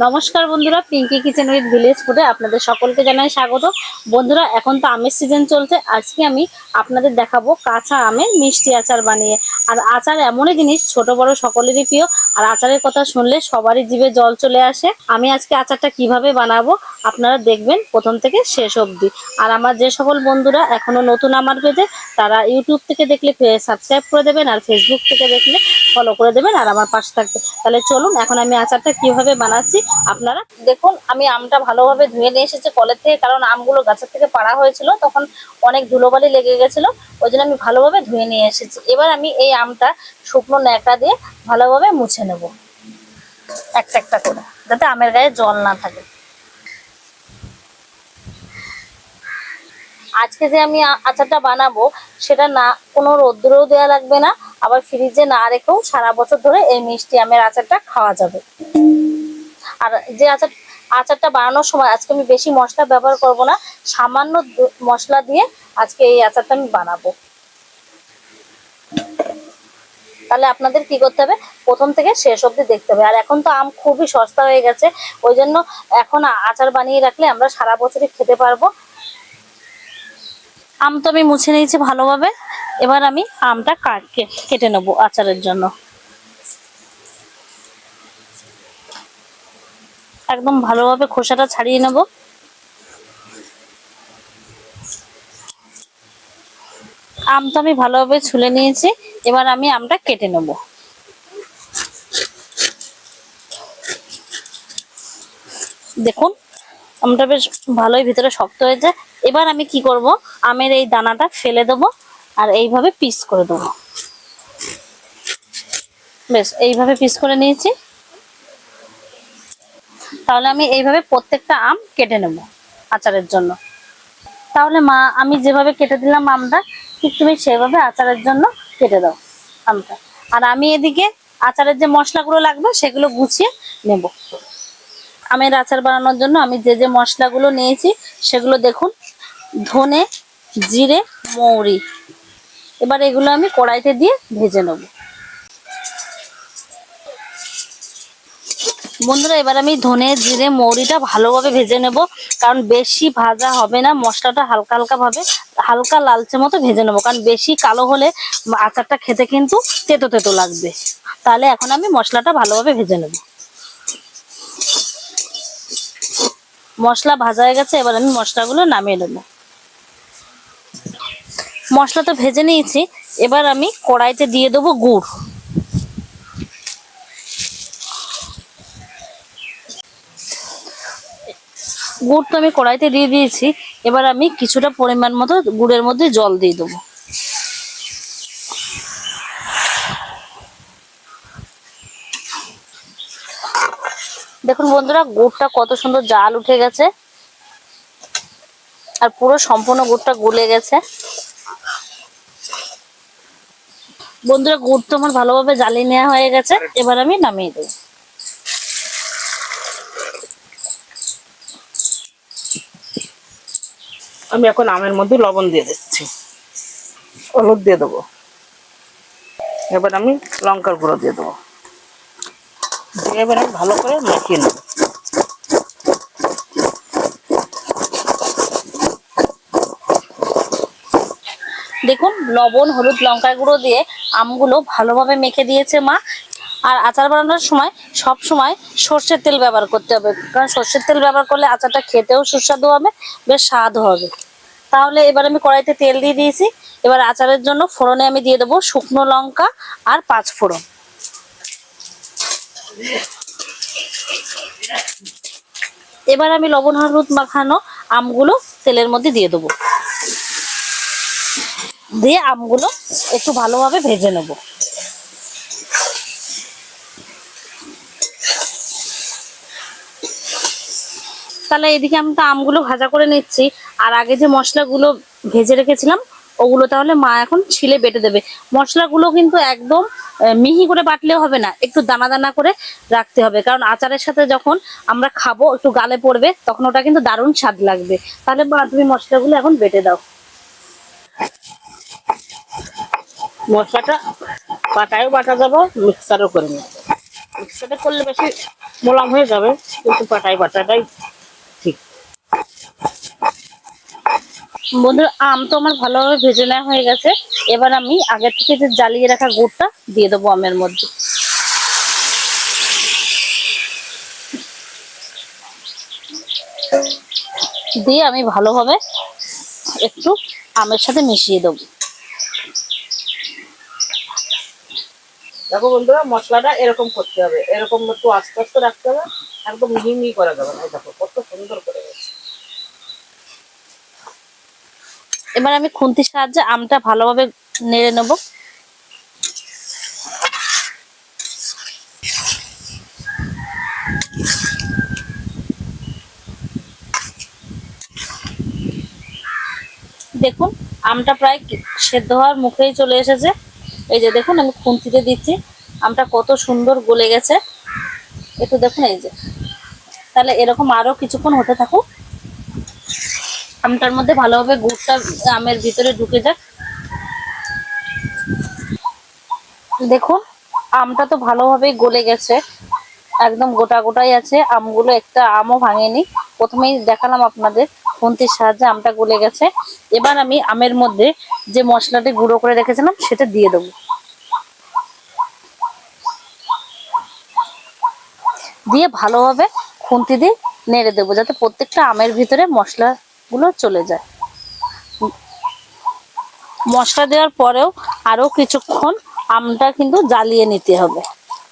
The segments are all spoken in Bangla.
নমস্কার বন্ধুরা, পিঙ্কি কিচেন উইথ ভিলেজ ফুডে আপনাদের সকলকে জানাই স্বাগত। বন্ধুরা, এখন তো আমের সিজন চলছে। আজকে আমি আপনাদের দেখাবো কাঁচা আমের মিষ্টি আচার বানিয়ে। আর আচার এমনই জিনিস, ছোট বড় সকলেরই প্রিয়। আর আচারের কথা শুনলে সবারই জিভে জল চলে আসে। আমি আজকে আচারটা কিভাবে বানাবো আপনারা দেখবেন প্রথম থেকে শেষ অবধি। আর আমার যে সকল বন্ধুরা এখনো নতুন আমার পেজে, তারা ইউটিউব থেকে দেখলে সাবস্ক্রাইব করে দেবেন, আর ফেসবুক থেকে দেখলে ফলো করে দেবেন, আর আমার পাশে থাকবে। তাহলে চলুন এখন আমি আচারটা কিভাবে বানাচ্ছি আপনারা দেখুন। আমি আমটা ভালোভাবে ধুয়ে নিয়ে এসেছি কলের থেকে, কারণ আমগুলো গাছের থেকে পাড়া হয়েছিল, তখন অনেক ধুলোবালি লেগে গেছিল, ওই জন্য আমি ভালোভাবে ধুয়ে নিয়ে এসেছি। এবার আমি এই আমটা শুকনো ন্যাকড়া দিয়ে ভালোভাবে মুছে নেব, একটা একটা করে, যাতে আমের গায়ে জল না থাকে। আজকে যে আমি আচারটা বানাবো, সেটা না কোনো রোদ্দুরেও দেওয়া লাগবে না, আবার ফ্রিজে না রেখেও সারা বছর ধরে এই মিষ্টি আমের আচারটা খাওয়া যাবে। আর যে আচারটা বানানোর সময় আজকে আমি বেশি মশলা ব্যবহার করব না, সামান্য মশলা দিয়ে আজকে এই আচারটা আমি বানাবো। তাহলে আপনাদের কি করতে হবে, প্রথম থেকে শেষ অবধি দেখতে হবে। আর এখন তো আম খুবই সস্তা হয়ে গেছে, ওই জন্য এখন আচার বানিয়ে রাখলে আমরা সারা বছরই খেতে পারবো। আম তো আমি মুছে নিয়েছি ভালোভাবে। এবার আমি আমটা কেটে নেবো আচারের জন্য। একদম ভালোভাবে খোসাটা ছাড়িয়ে নেব। আম তো আমি ভালোভাবে ছুলে নিয়েছি, এবার আমি আমটা কেটে নেব। দেখুন আমটা বেশ ভালোই ভিতরে শক্ত হয়েছে। এবার আমি কি করব, আমের এই দানাটা ফেলে দেবো, আর এইভাবে পিস করে দেবো। বেশ এইভাবে পিস করে নিয়েছি। তাহলে আমি এইভাবে প্রত্যেকটা আম কেটে নেব আচারের জন্য। তাহলে মা, আমি যেভাবে কেটে দিলাম আমটা, ঠিক তুমি সেভাবে আচারের জন্য কেটে দাও আমটা। আর আমি এদিকে আচারের যে মশলাগুলো লাগবে সেগুলো গুছিয়ে নেব। আমের আচার বানানোর জন্য আমি যে যে মশলাগুলো নিয়েছি সেগুলো দেখুন: ধনে, জিরে, মৌরি। এবার এগুলো আমি কড়াইতে দিয়ে ভেজে নেব। বন্ধুরা, এবার আমি ধনে, জিরে, মৌরিটা ভালোভাবে ভেজে নেব, কারণ বেশি ভাজা হবে না, মশলাটা হালকা হালকা ভাবে হালকা লালচে মতো ভেজে নেবো, কারণ বেশি কালো হলে আচারটা খেতে কিন্তু তেতো তেতো লাগবে। তাহলে এখন আমি মশলাটা ভালোভাবে ভেজে নেব। মশলা ভাজা হয়ে গেছে, এবার আমি মশলাগুলো নামিয়ে নেব। মশলা তো ভেজে নিয়েছি, এবার আমি কড়াইতে দিয়ে দেবো গুড়। গুড় তো আমি কড়াইতে দিয়ে দিয়েছি, এবার আমি কিছুটা পরিমাণ মতো গুড়ের মধ্যে জল দিয়ে দেবো। দেখুন বন্ধুরা, গুড়টা কত সুন্দর জাল উঠে গেছে, আর পুরো সম্পূর্ণ গুড়টা গলে গেছে। বন্ধুরা, গুড় তো আমার ভালোভাবে জ্বালিয়ে নেওয়া হয়ে গেছে, এবার আমি নামিয়ে দেবো। আমি এখন আমের মধ্যে লবণ দিয়ে দিচ্ছি, হলুদ দিয়ে দেবো, এবার আমি লঙ্কার গুঁড়ো দিয়ে দেবো, দিয়ে এবার আমি ভালো করে মাখিয়ে নেব। দেখুন, লবণ, হলুদ, লঙ্কার গুঁড়ো দিয়ে আমগুলো ভালোভাবে মেখে দিয়েছে মা। আর আচার বানানোর সময় সব সময় সর্ষের তেল ব্যবহার করতে হবে, কারণ সর্ষের তেল ব্যবহার করলে আচারটা খেতেও সুস্বাদু হবে, বেশ স্বাদও হবে। তাহলে এবার আমি কড়াইতে তেল দিয়ে দিয়েছি। এবার আচারের জন্য ফোড়নে আমি দিয়ে দেবো শুকনো লঙ্কা আর 5 ফোড়ন। এবার আমি লবণ হলুদ মাখানো আমগুলো তেলের মধ্যে দিয়ে দেবো, দিয়ে আমগুলো একটু ভালোভাবে ভেজে নেব। তাহলে এদিকে আমি তো আমগুলো ভাজা করে নিচ্ছি, আর আগে যে মশলাগুলো ভেজে রেখেছিলাম ওগুলো তাহলে মা এখন ছিলে বেটে দেবে। মশলাগুলো কিন্তু একদম মিহি করে বাটলেও হবে না, একটু দানা দানা করে রাখতে হবে, কারণ আচারের সাথে যখন আমরা খাবো একটু গালে পড়বে, তখন ওটা কিন্তু দারুণ স্বাদ লাগবে। তাহলে মা, তুমি মশলাগুলো এখন বেটে দাও। মশলাটা পাটায়ও বাটা যাবো, মিক্সারও করে নেব। মিক্সারে করলে বেশি মোলাম হয়ে যাবে, কিন্তু বাটাটাই ঠিক। বন্ধুরা আম তো আমার ভালোভাবে ভেজে নেওয়া হয়ে গেছে। এবার আমি আগে থেকে যে জ্বালিয়ে রাখা গুড়টা দিয়ে দেবো আমের মধ্যে। দিয়ে আমি ভালোভাবে একটু আমের সাথে মিশিয়ে দেবো। দেখো বন্ধুরা, মশলাটা এরকম করতে হবে, এরকম একটু আস্তে আস্তে রাখতে হবে, একদম মিহি মিহি করা যাবে না। দেখো কত সুন্দর করে গেছে। এবার আমি খুন্তির সাহায্যে আমটা ভালোভাবে নেড়ে নেব। দেখুন আমটা প্রায় সেদ্ধ হওয়ার মুখেই চলে এসেছে। এই যে দেখুন আমি খুন্তিতে দিচ্ছি, আমটা কত সুন্দর গলে গেছে। একটু দেখুন এই যে, তাহলে এরকম আরো কিছুক্ষণ হতে থাকুক। আমটার মধ্যে ভালোভাবে গুড়টা আমের ভিতরে ঢুকে যাক। দেখুন আমটা তো ভালোভাবে গলে গেছে, একদম গোটা গোটাই আছে আমগুলো, একটা আমও ভাঙেনি। প্রথমেই দেখালাম আপনাদের খুন্তির সাহায্যে আমটা গলে গেছে। এবার আমি আমের মধ্যে যে মশলাটি গুঁড়ো করে রেখেছিলাম সেটা দিয়ে দেবো। দিয়ে ভালোভাবে খুন্তি দিয়ে নেড়ে দেবো, যাতে প্রত্যেকটা আমের ভিতরে মশলাগুলো চলে যায়। মশলা দেওয়ার পরেও আরো কিছুক্ষণ আমটা কিন্তু জ্বালিয়ে নিতে হবে,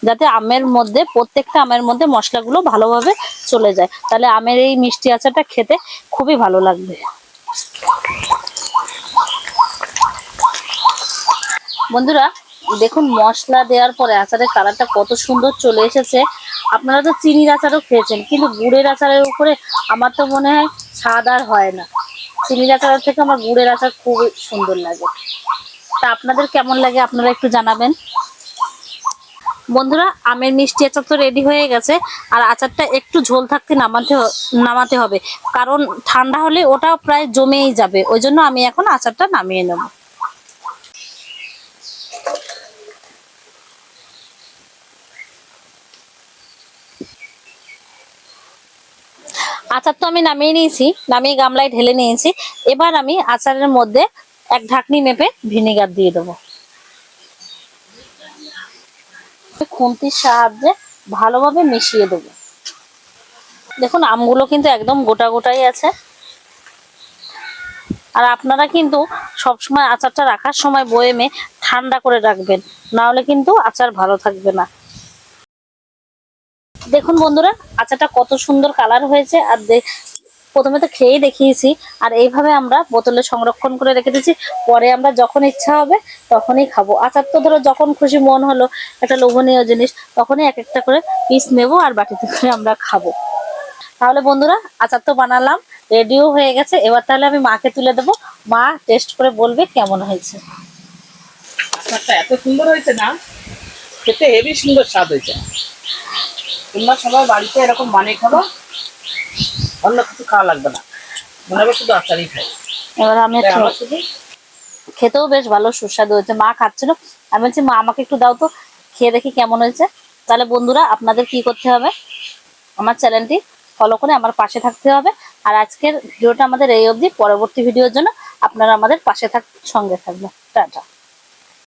যাতে আমের মধ্যে প্রত্যেকটা আমের মধ্যে মশলাগুলো ভালোভাবে চলে যায়। তাহলে আমের এই মিষ্টি আচারটা খেতে খুবই ভালো লাগবে। বন্ধুরা দেখুন মশলা দেওয়ার পরে আচারের কালারটা কত সুন্দর চলে এসেছে। আপনারা তো চিনির আচারও খেয়েছেন, কিন্তু গুড়ের আচারের উপরে আমার তো মনে হয় স্বাদ আর হয় না। চিনির আচারের থেকে আমার গুড়ের আচার খুব সুন্দর লাগে। তা আপনাদের কেমন লাগে আপনারা একটু জানাবেন। বন্ধুরা আমের মিষ্টি আচার তো রেডি হয়ে গেছে। আর আচারটা একটু ঝোল থাকতে নামাতে হবে, কারণ ঠান্ডা হলে ওটা প্রায় জমেই যাবে। ওই জন্য আমি এখন আচারটা নামিয়ে নেব। আচার তো আমি নামিয়ে নিয়েছি, নামিয়ে গামলায় ঢেলে নিয়েছি। এবার আমি আচারের মধ্যে এক ঢাকনি মেপে ভিনেগার দিয়ে দেবো। খুন্তির সাহায্যে ভালোভাবে মিশিয়ে দেবো। দেখুন আমগুলো কিন্তু একদম গোটা গোটাই আছে। আর আপনারা কিন্তু সবসময় আচারটা রাখার সময় বয়েমে ঠান্ডা করে রাখবেন, না হলে কিন্তু আচার ভালো থাকবে না। দেখুন বন্ধুরা আচারটা কত সুন্দর কালার হয়েছে। আর প্রথমে তো খেয়েই দেখিয়েছি, আর এইভাবে আমরা বোতলে সংরক্ষণ করে রেখে দিচ্ছি। পরে আমরা যখন ইচ্ছা হবে তখনই খাবো। আচার তো ধরো যখন খুশি মন হলো, একটা লোভনীয় জিনিস, তখনই এক একটা করে পিস নেবো আর বাটিতে করে আমরা খাবো। তাহলে বন্ধুরা আচার তো বানালাম, রেডিও হয়ে গেছে। এবার তাহলে আমি মাকে তুলে দেবো, মা টেস্ট করে বলবে কেমন হয়েছে। আচারটা এত সুন্দর হয়েছে না, খেতে হেভি সুন্দর স্বাদ হয়েছে। তোমরা সবাই বাড়িতে এরকম বানিয়ে খাবো, অন্য কিছু খাওয়া লাগবে না, মনে হবে শুধু আচারই খাই। এবার আমি আমার শুধু খেতেও বেশ ভালো সুস্বাদু হয়েছে। মা খাচ্ছিল, আমি বলছি মা আমাকে একটু দাও তো, খেয়ে দেখি কেমন হয়েছে। তাহলে বন্ধুরা আপনাদের কি করতে হবে, আমার চ্যানেলটি ফলো করে আমার পাশে থাকতে হবে। আর আজকের ভিডিওটা আমাদের এই অবধি। পরবর্তী ভিডিওর জন্য আপনারা আমাদের পাশে সঙ্গে থাকবেন। টাটা।